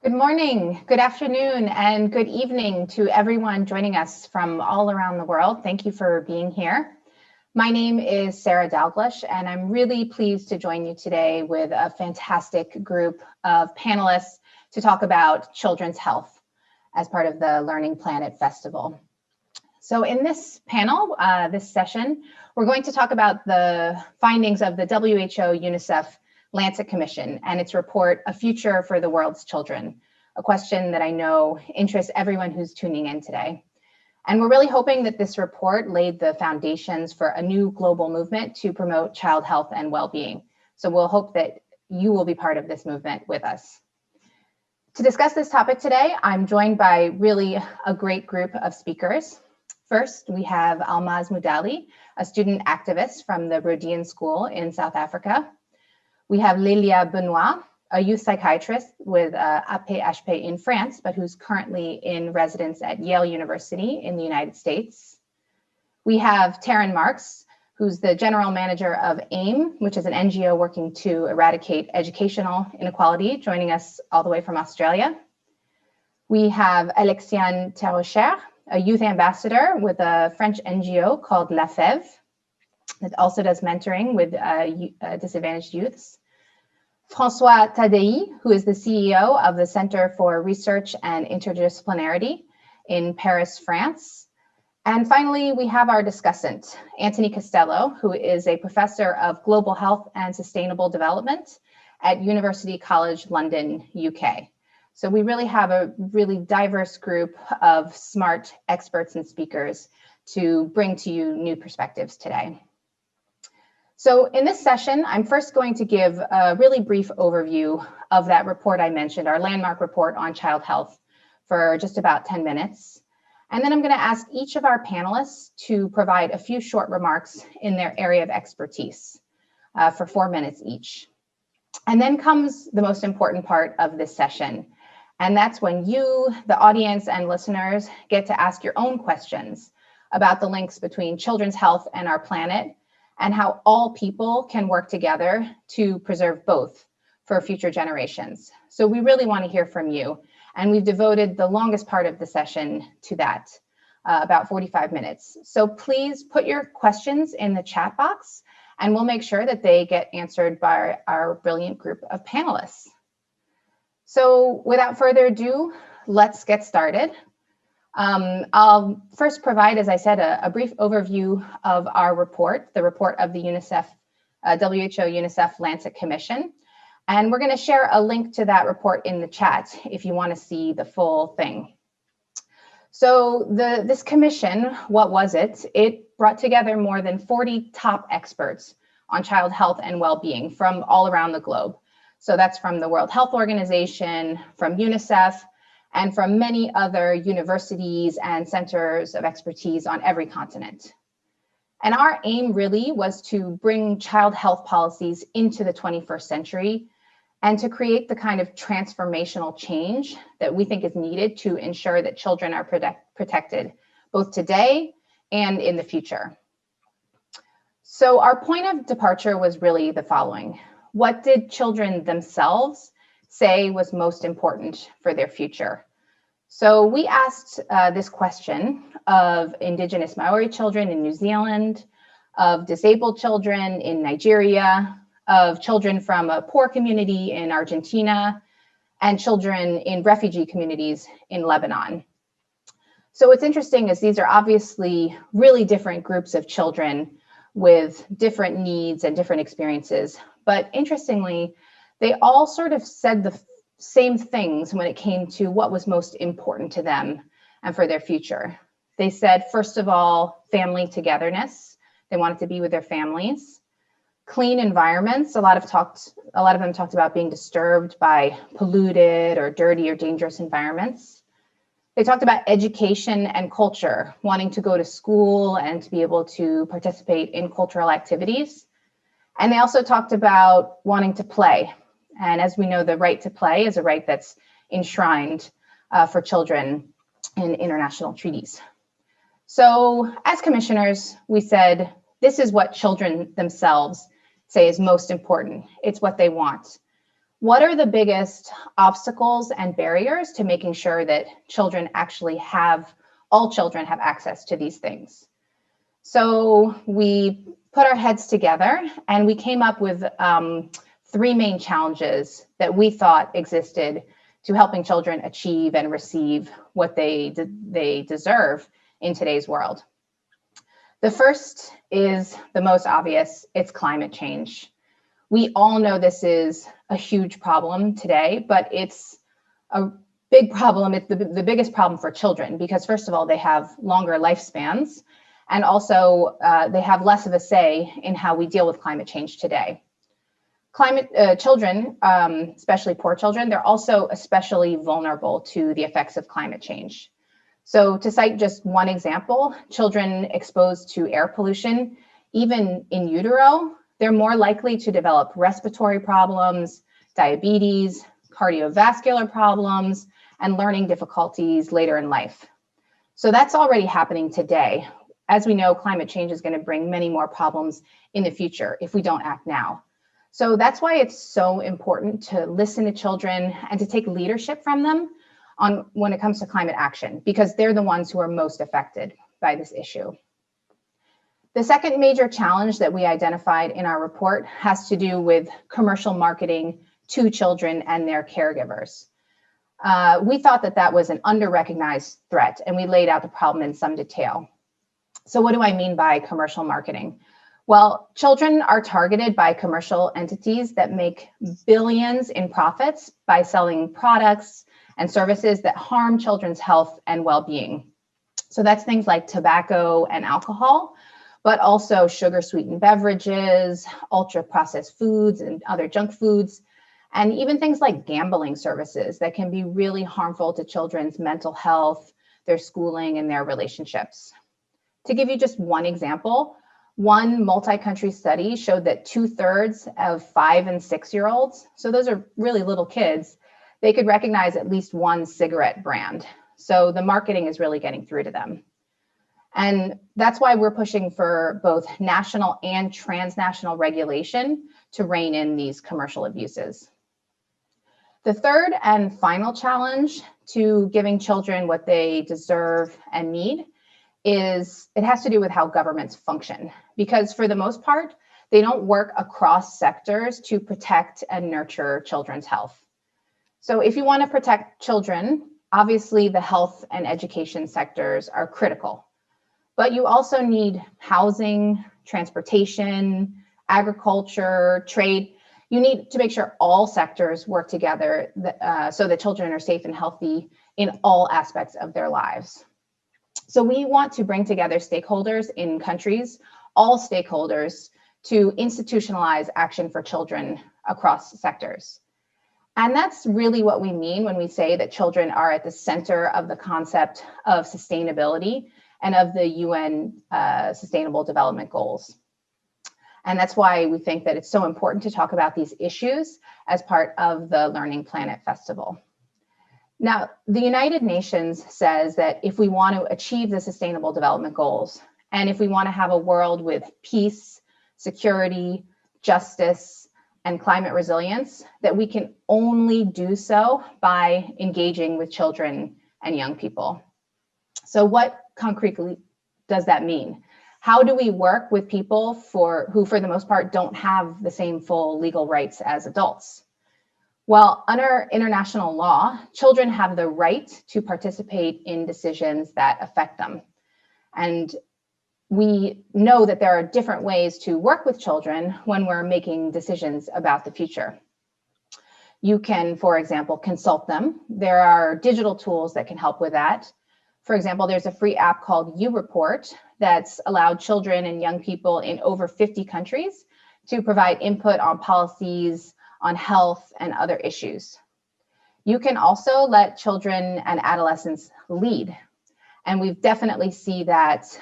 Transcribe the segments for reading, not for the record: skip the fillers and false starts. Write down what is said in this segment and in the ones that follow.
Good morning, good afternoon, and good evening to everyone joining us from all around the world. Thank you for being here. My name is Sarah Dalglish, and I'm really pleased to join you today with a fantastic group of panelists to talk about children's health as part of the LearningPlanet Festival. So in this panel, this session, we're going to talk about the findings of the WHO-UNICEF-Lancet Commission and its report, A Future for the World's Children, a question that I know interests everyone who's tuning in today. And we're really hoping that this report laid the foundations for a new global movement to promote child health and well-being. So we'll hope that you will be part of this movement with us. To discuss this topic today, I'm joined by really a great group of speakers. First, we have Almaz Moudali, a student activist from the Rodian School in South Africa. We have Lélia Benoit, a youth psychiatrist with APHP in France, but who's currently in residence at Yale University in the United States. We have Taryn Marks, who's the general manager of AIM, which is an NGO working to eradicate educational inequality, joining us all the way from Australia. We have Alexiane Terrocher, a youth ambassador with a French NGO called La Fève that also does mentoring with disadvantaged youths. François Tadei, who is the CEO of the Center for Research and Interdisciplinarity in Paris, France. And finally, we have our discussant, Anthony Costello, who is a professor of global health and sustainable development at University College London, UK. So we really have a really diverse group of smart experts and speakers to bring to you new perspectives today. So in this session, I'm first going to give a really brief overview of that report I mentioned, our landmark report on child health, for just about 10 minutes. And then I'm going to ask each of our panelists to provide a few short remarks in their area of expertise for 4 minutes each. And then comes the most important part of this session. And that's when you, the audience and listeners, get to ask your own questions about the links between children's health and our planet, and how all people can work together to preserve both for future generations. So we really want to hear from you. And we've devoted the longest part of the session to that, about 45 minutes. So please put your questions in the chat box, and we'll make sure that they get answered by our brilliant group of panelists. So without further ado, let's get started. I'll first provide, as I said, a brief overview of our report, the report of the WHO-UNICEF-Lancet Commission. And we're going to share a link to that report in the chat if you want to see the full thing. So this commission, what was it? It brought together more than 40 top experts on child health and well-being from all around the globe. So that's from the World Health Organization, from UNICEF, and from many other universities and centers of expertise on every continent. And our aim really was to bring child health policies into the 21st century and to create the kind of transformational change that we think is needed to ensure that children are protected both today and in the future. So our point of departure was really the following. What did children themselves say was most important for their future? So we asked this question of Indigenous Maori children in New Zealand, of disabled children in Nigeria, of children from a poor community in Argentina, and children in refugee communities in Lebanon. So what's interesting is these are obviously really different groups of children with different needs and different experiences. But interestingly, they all sort of said the same things when it came to what was most important to them and for their future. They said, first of all, family togetherness. They wanted to be with their families. Clean environments. A lot of them talked about being disturbed by polluted or dirty or dangerous environments. They talked about education and culture, wanting to go to school and to be able to participate in cultural activities. And they also talked about wanting to play. And as we know, the right to play is a right that's enshrined for children in international treaties. So as commissioners, we said, this is what children themselves say is most important. It's what they want. What are the biggest obstacles and barriers to making sure that all children have access to these things? So we put our heads together and we came up with 3 main challenges that we thought existed to helping children achieve and receive what they deserve in today's world. The first is the most obvious. It's climate change. We all know this is a huge problem today, but it's a big problem. It's the biggest problem for children because, first of all, they have longer lifespans, and also they have less of a say in how we deal with climate change today. Children, especially poor children, they're also especially vulnerable to the effects of climate change. So to cite just one example, children exposed to air pollution, even in utero, they're more likely to develop respiratory problems, diabetes, cardiovascular problems, and learning difficulties later in life. So that's already happening today. As we know, climate change is going to bring many more problems in the future if we don't act now. So that's why it's so important to listen to children and to take leadership from them when it comes to climate action, because they're the ones who are most affected by this issue. The second major challenge that we identified in our report has to do with commercial marketing to children and their caregivers. We thought that was an under-recognized threat, and we laid out the problem in some detail. So what do I mean by commercial marketing? Well, children are targeted by commercial entities that make billions in profits by selling products and services that harm children's health and well-being. So that's things like tobacco and alcohol, but also sugar-sweetened beverages, ultra-processed foods and other junk foods, and even things like gambling services that can be really harmful to children's mental health, their schooling, and their relationships. To give you just one example, one multi-country study showed that 2/3 of 5 and 6-year-olds, so those are really little kids, they could recognize at least one cigarette brand. So the marketing is really getting through to them. And that's why we're pushing for both national and transnational regulation to rein in these commercial abuses. The third and final challenge to giving children what they deserve and need is it has to do with how governments function, because for the most part, they don't work across sectors to protect and nurture children's health. So if you want to protect children, obviously the health and education sectors are critical, but you also need housing, transportation, agriculture, trade. You need to make sure all sectors work together so that children are safe and healthy in all aspects of their lives. So we want to bring together stakeholders in countries, all stakeholders, to institutionalize action for children across sectors. And that's really what we mean when we say that children are at the center of the concept of sustainability and of the UN Sustainable Development Goals. And that's why we think that it's so important to talk about these issues as part of the Learning Planet Festival. Now, the United Nations says that if we want to achieve the Sustainable Development Goals, and if we want to have a world with peace, security, justice, and climate resilience, that we can only do so by engaging with children and young people. So what concretely does that mean? How do we work with people who, for the most part, don't have the same full legal rights as adults? Well, under international law, children have the right to participate in decisions that affect them. And we know that there are different ways to work with children when we're making decisions about the future. You can, for example, consult them. There are digital tools that can help with that. For example, there's a free app called YouReport that's allowed children and young people in over 50 countries to provide input on policies, on health, and other issues. You can also let children and adolescents lead. And we've definitely see that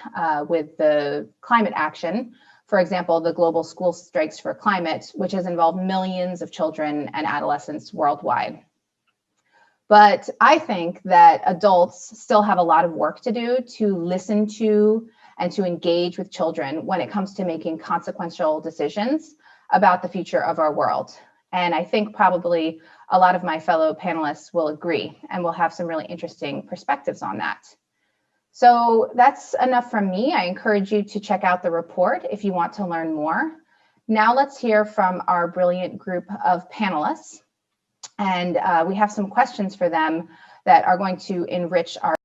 with the climate action. For example, the Global School Strikes for Climate, which has involved millions of children and adolescents worldwide. But I think that adults still have a lot of work to do to listen to and to engage with children when it comes to making consequential decisions about the future of our world. And I think probably a lot of my fellow panelists will agree, and we'll have some really interesting perspectives on that. So that's enough from me. I encourage you to check out the report if you want to learn more. Now let's hear from our brilliant group of panelists. And we have some questions for them that are going to enrich our